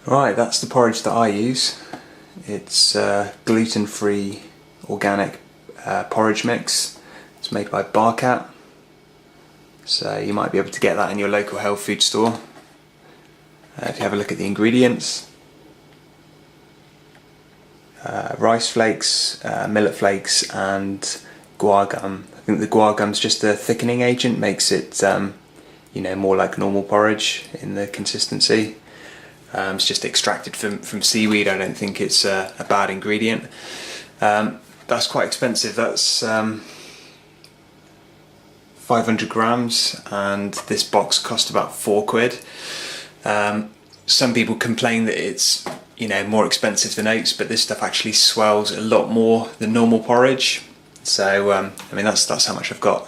Right, that's the porridge that I use. It's gluten-free organic porridge mix. It's made by Barcat, so you might be able to get that in your local health food store. If you have a look at the ingredients, rice flakes, millet flakes and guar gum. I think the guar gum's just a thickening agent, makes it more like normal porridge in the consistency. It's just extracted from seaweed. I don't think it's a bad ingredient. That's quite expensive. That's 500 grams, and this box cost about £4. Some people complain that it's more expensive than oats, but this stuff actually swells a lot more than normal porridge. So I mean that's how much I've got.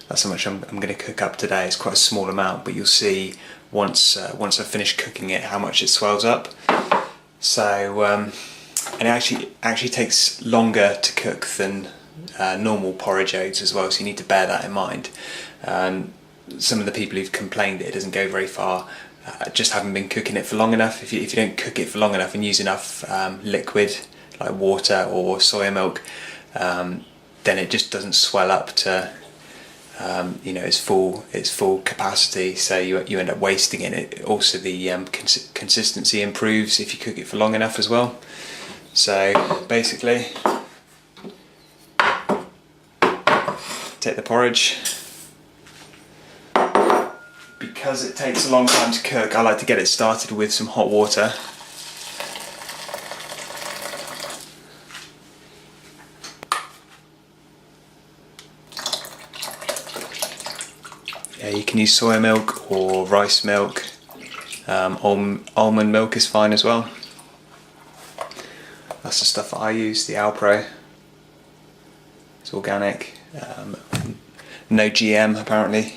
That's how much I'm going to cook up today. It's quite a small amount, but you'll see once I've finished cooking it how much it swells up. So and it actually takes longer to cook than normal porridge oats as well. So you need to bear that in mind. Some of the people who've complained that it doesn't go very far just haven't been cooking it for long enough. If you don't cook it for long enough and use enough liquid like water or soya milk, then it just doesn't swell up to its full capacity. So you end up wasting it. Also, the consistency improves if you cook it for long enough as well. So basically, take the porridge. Because it takes a long time to cook, I like to get it started with some hot water. Yeah, you can use soya milk or rice milk. Almond milk is fine as well. That's the stuff that I use, the Alpro. It's organic, no GM apparently.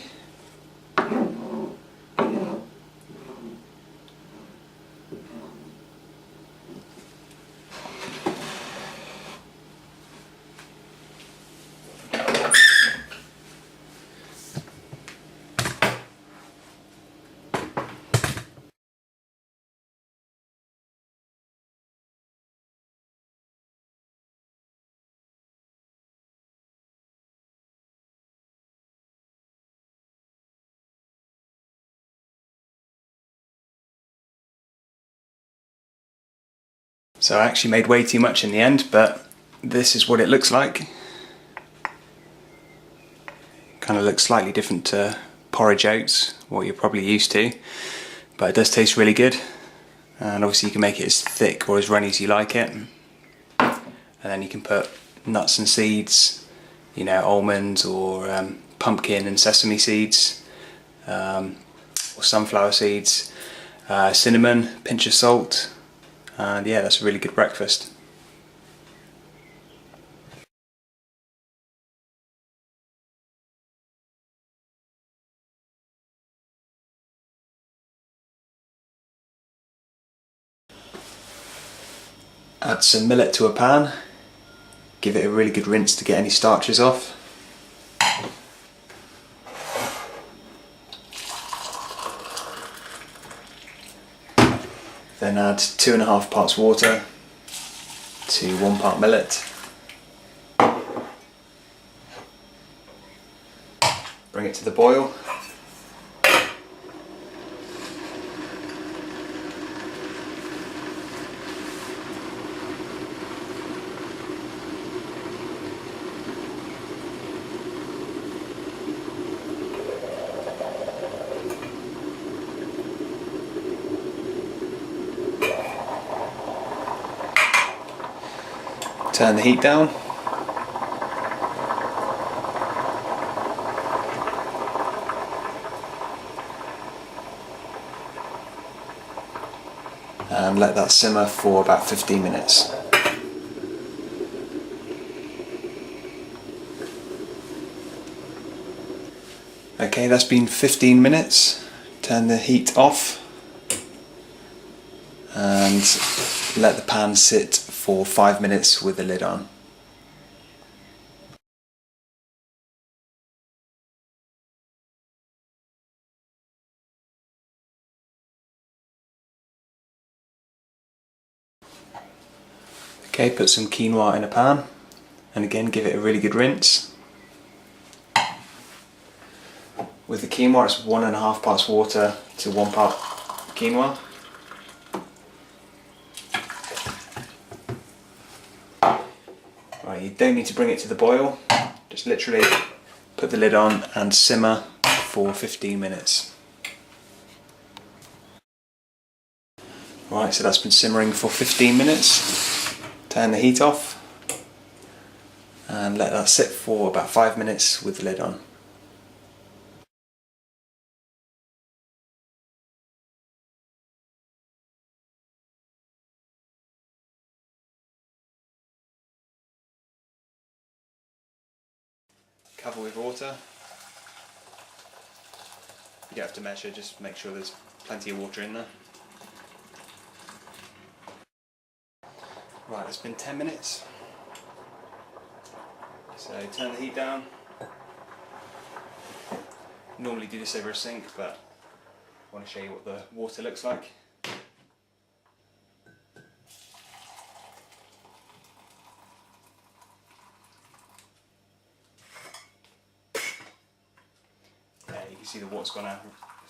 So I actually made way too much in the end, but this is what it looks like. Kind of looks slightly different to porridge oats, what you're probably used to, but it does taste really good. And obviously you can make it as thick or as runny as you like it. And then you can put nuts and seeds, almonds or pumpkin and sesame seeds, or sunflower seeds, cinnamon, pinch of salt. And yeah, that's a really good breakfast. Add some millet to a pan, give it a really good rinse to get any starches off. Then add 2.5 parts water to 1 part millet. Bring it to the boil. Turn the heat down. And let that simmer for about 15 minutes. Okay, that's been 15 minutes. Turn the heat off and let the pan sit for 5 minutes with the lid on. Okay, put some quinoa in a pan and again give it a really good rinse. With the quinoa it's 1.5 parts water to 1 part quinoa. Right, you don't need to bring it to the boil, just literally put the lid on and simmer for 15 minutes. Right, so that's been simmering for 15 minutes. Turn the heat off and let that sit for about 5 minutes with the lid on. Cover with water. You don't have to measure, just make sure there's plenty of water in there. Right, it's been 10 minutes. So turn the heat down. Normally do this over a sink, but I want to show you what the water looks like. Yeah, you can see the water's gone out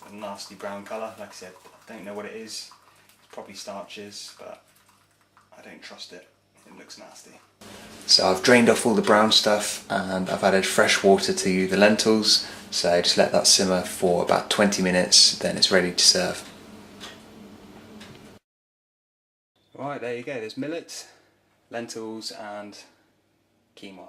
a nasty brown colour. Like I said, I don't know what it is. It's probably starches, but I don't trust it. It looks nasty. So I've drained off all the brown stuff and I've added fresh water to the lentils. So just let that simmer for about 20 minutes, then it's ready to serve. Right, there you go. There's millet, lentils and quinoa.